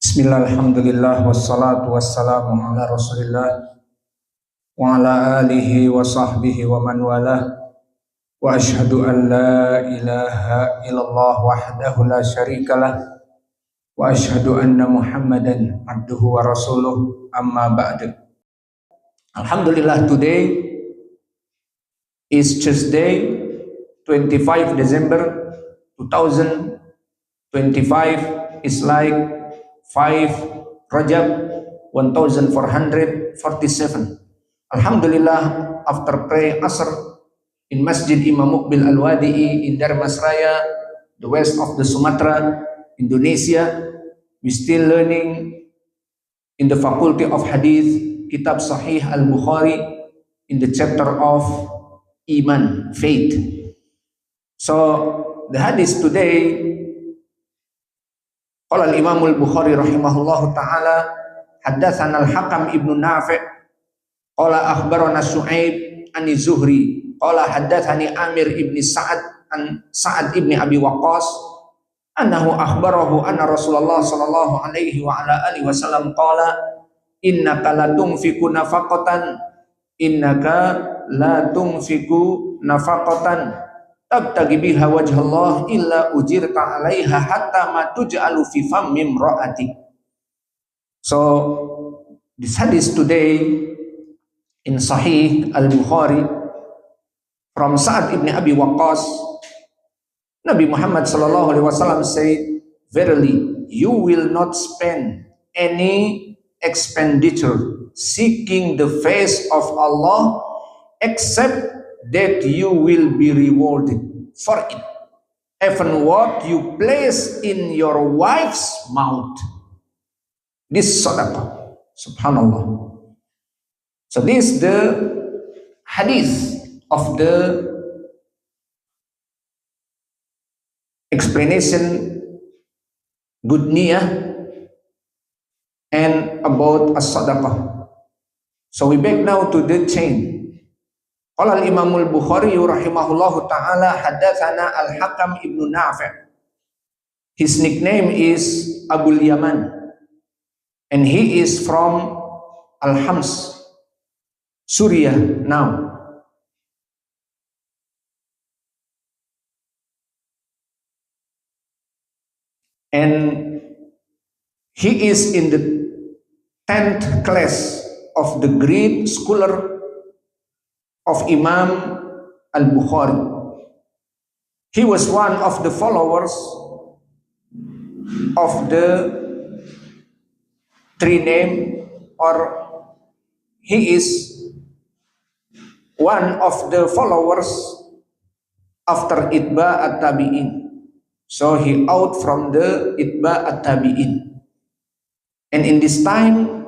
Bismillah, alhamdulillah, wassalatu wassalamu ala rasulillah wa ala alihi wa sahbihi wa man walah wa ashhadu an la ilaha illallah wahdahu la syarikalah wa ashhadu anna muhammadan abduhu wa rasuluh amma ba'du. Alhamdulillah, today is Tuesday 25 December 2025 is like 5 Rajab 1447. Alhamdulillah, after prayer Asr in Masjid Imam Muqbil Al-Wadi'i in Darmasraya, the west of the Sumatra, Indonesia, we still learning in the Faculty of Hadith, Kitab Sahih Al-Bukhari, in the chapter of Iman, faith. So the hadith today, qala al-Imam al-Bukhari rahimahullahu ta'ala, haddatsana al-Hakam ibnu Nafi' qala akhbarana Su'aib an Zuhri qala haddatsani Amir ibn Sa'ad an Sa'ad ibn Abi Waqqas annahu akhbarahu anna Rasulullah sallallahu alaihi wa ala alihi wasallam qala innaka la tunfiqu nafaqatan tabtagi biha wajhallah illa ujirta 'alaiha hatta ma tuj'alu fi fammi imra'ati. So this hadith today in Sahih Al-Bukhari from Sa'ad ibn Abi Waqqas, Nabi Muhammad sallallahu alaihi wasallam said, verily you will not spend any expenditure seeking the face of Allah except that you will be rewarded for it, even what you place in your wife's mouth. This sadaqah, subhanallah. So this is the hadith of the explanation good niyah and about as-sadaqah. So we back now to the chain. Qala al-Imam al-Bukhari rahimahullahu ta'ala haddatsana al-Hakam ibnu Nafi'. His nickname is Abul Yaman and he is from Al-Hams, Syria now. And he is in the 10th class of the great scholar of Imam Al-Bukhari. He was one of the followers of the three name, or he is one of the followers after Itba at-Tabi'in. So he out from the Itba at-Tabi'in. And in this time,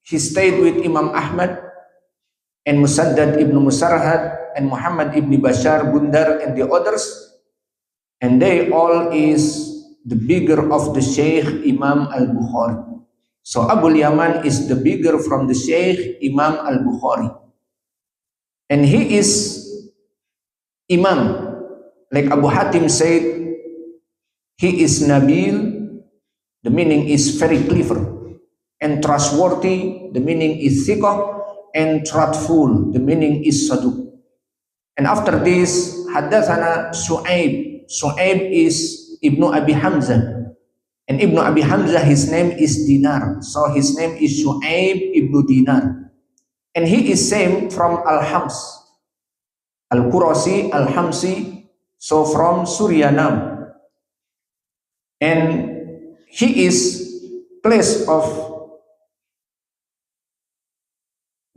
he stayed with Imam Ahmad and Musaddad ibn Musarhad and Muhammad ibn Bashar Bundar and the others, and they all is the bigger of the Sheikh Imam Al-Bukhari. So Abul Yaman is the bigger from the Sheikh Imam Al-Bukhari, and he is Imam, like Abu Hatim said, he is Nabil, the meaning is very clever, and trustworthy, the meaning is thiqah, and truthful, the meaning is saduq. And after this, haddathana Su'aib. Su'aib is Ibnu Abi Hamzah, and Ibnu Abi Hamzah, his name is Dinar, so his name is Su'aib ibnu Dinar, and he is same from Al-Hams, Al-Qurasi, Al-Hamsi, so from Syria now, and he is place of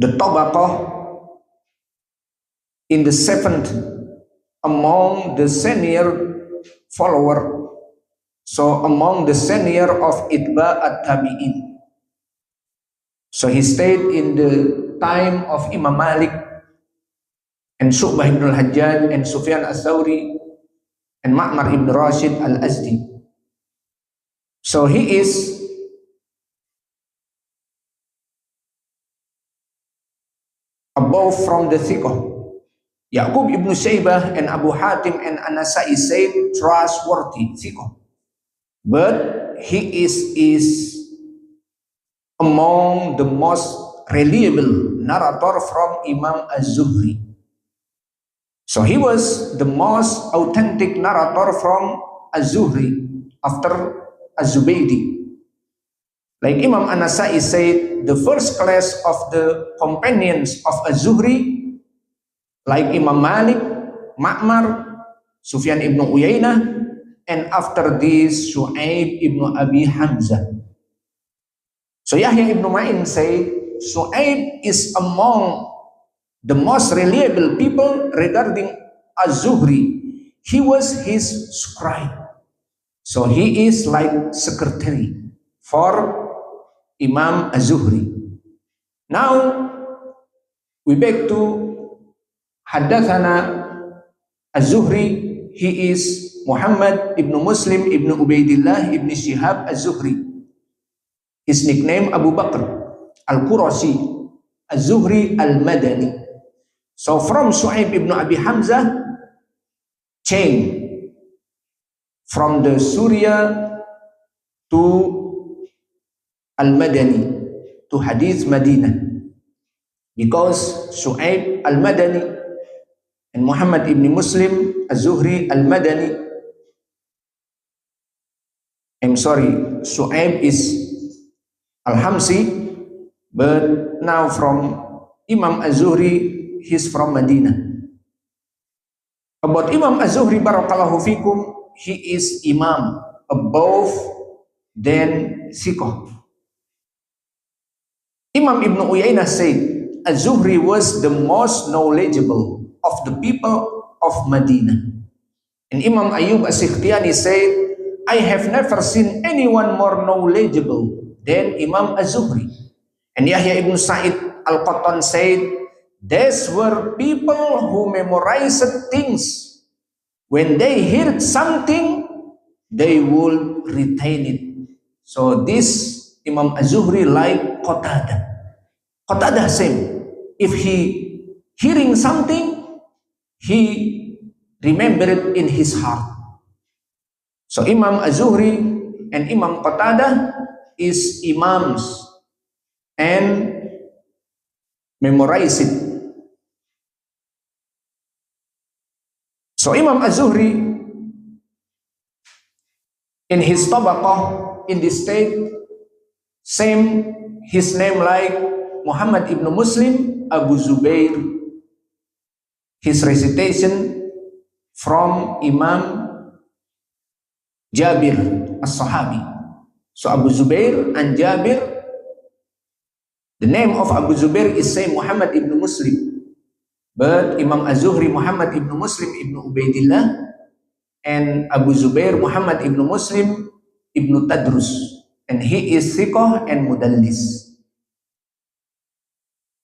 the Tabaqah in the 7th among the senior follower, so among the senior of Itba at-Tabi'in. So he stayed in the time of Imam Malik and Syu'bah ibn al-Hajjaj and Sufyan al-Thawri and Ma'mar ibn Rashid al-Azdi. So he is above from the thiqah. Yaqub ibn Shaybah and Abu Hatim and An-Nasai said trustworthy thiqah, but he is among the most reliable narrator from Imam Az-Zuhri. So he was the most authentic narrator from Az-Zuhri after Az-Zubaydi. Like Imam An-Nasai said, the first class of the companions of Az-Zuhri, like Imam Malik, Ma'mar, Sufyan ibn Uyainah, and after this Shu'aib ibn Abi Hamzah. So Yahya ibn Ma'in said, Shu'aib is among the most reliable people regarding Az-Zuhri. He was his scribe. So he is like secretary for Imam Az-Zuhri. Now we back to Haddathana Az-Zuhri. He is Muhammad ibn Muslim ibn Ubaidillah ibn Shihab Az-Zuhri. His nickname Abu Bakr Al-Qurashi Az-Zuhri Al-Madani. So from Shu'aib ibn Abi Hamzah, chain from the Surya to Al-Madani, to Hadith Madinah. Because Shu'aib Al-Madani and Muhammad ibn Muslim Az-Zuhri Al-Madani, I'm sorry, Shu'aib is Al-Hamsi, but now from Imam Az-Zuhri, he's from Medina. About Imam Az-Zuhri, barakallahu fikum, he is Imam above than Thiqah. Imam Ibn Uyainah said, Az-Zuhri was the most knowledgeable of the people of Medina. And Imam Ayyub As-Sikhtiyani said, I have never seen anyone more knowledgeable than Imam Az-Zuhri. And Yahya ibn Sa'id Al-Qattan said, these were people who memorized things. When they heard something, they would retain it. So this Imam Az-Zuhri like Qatadah. Qatadah same. If he hearing something, he remembered it in his heart. So Imam Az-Zuhri and Imam Qatadah is imams and memorize it. So Imam Az-Zuhri in his tabaqah in this state, same his name like Muhammad ibn Muslim Abu Zubair. His recitation from Imam Jabir as-Sahabi. So Abu Zubair and Jabir, the name of Abu Zubair is same Muhammad ibn Muslim. But Imam Az-Zuhri Muhammad ibn Muslim ibn Ubaidillah, and Abu Zubair Muhammad ibn Muslim ibn Tadrus, and he is thiqah and mudallis.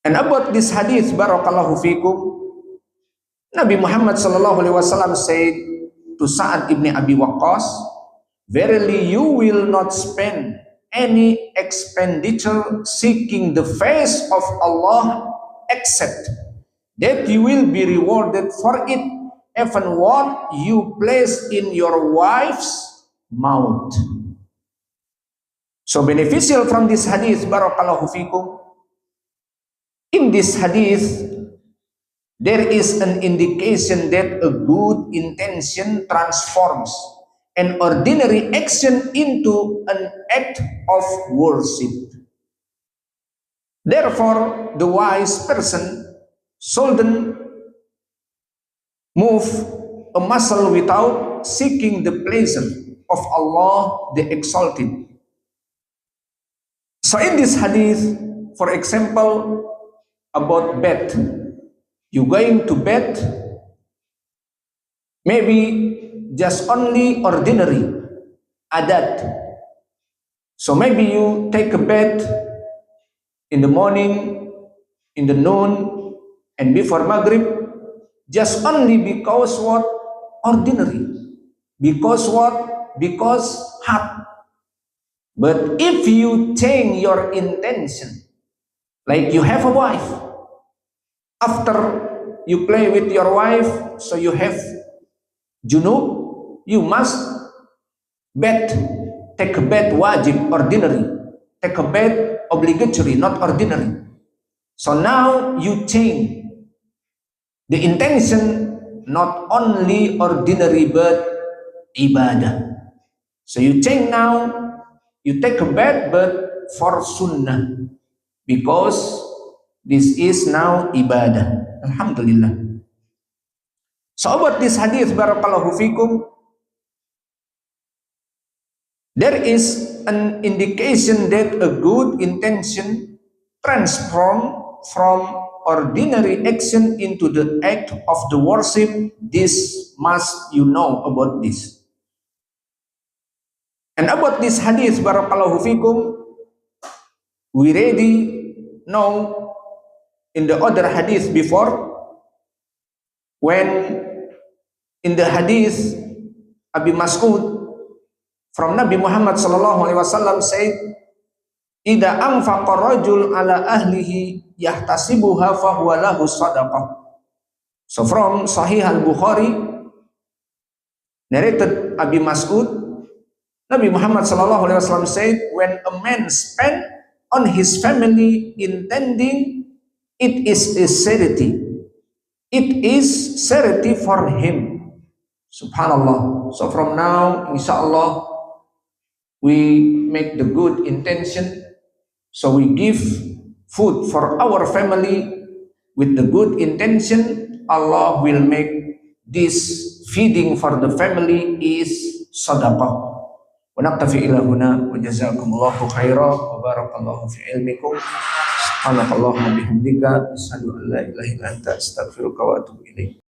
And about this hadith, barakallahu fikum, Nabi Muhammad sallallahu alaihi wasallam said to Sa'ad ibn Abi Waqqas, verily you will not spend any expenditure seeking the face of Allah except that you will be rewarded for it, even what you place in your wife's mouth. So beneficial from this hadith, barakallahu fikum, in this hadith there is an indication that a good intention transforms an ordinary action into an act of worship. Therefore, the wise person shouldn't move a muscle without seeking the pleasure of Allah the Exalted. So in this hadith, for example, about bed, you going to bed, maybe just only ordinary adat. So maybe you take a bed in the morning, in the noon, and before Maghrib, just only because what? Ordinary. Because what? Because hot. But if you change your intention, like you have a wife, after you play with your wife, so you have junub, you must take a bath wajib, ordinary. take a bath obligatory, not ordinary. So now you change the intention, not only ordinary but ibadah. So you change now, you take a bath but for sunnah, because this is now ibadah. Alhamdulillah. So about this hadith, barakallahu fikum, there is an indication that a good intention transform from ordinary action into the act of the worship. This must you know about this. And about this hadith, barakallahu fikum, we already know in the other hadith before, when in the hadith Abi Mas'ud from Nabi Muhammad sallallahu alaihi wasallam said, "Idza anfaqa rajul ala ahlihi yahtasibuha fa huwa lahu shadaqah." So from Sahih Al-Bukhari, narrated Abi Mas'ud, Nabi Muhammad sallallahu alaihi wasallam said, when a man spend on his family intending, it is a charity. It is charity for him. Subhanallah. So from now, inshallah, we make the good intention. So we give food for our family with the good intention. Allah will make this feeding for the family is sadaqah. Wa naktafi ila huna wa jazakumullahu khairan wa barakallahu fi ilmikum. Subhanakallahumma bihamdika asyhadu an la ilaha illa anta astaghfiruka wa atubu ilaik.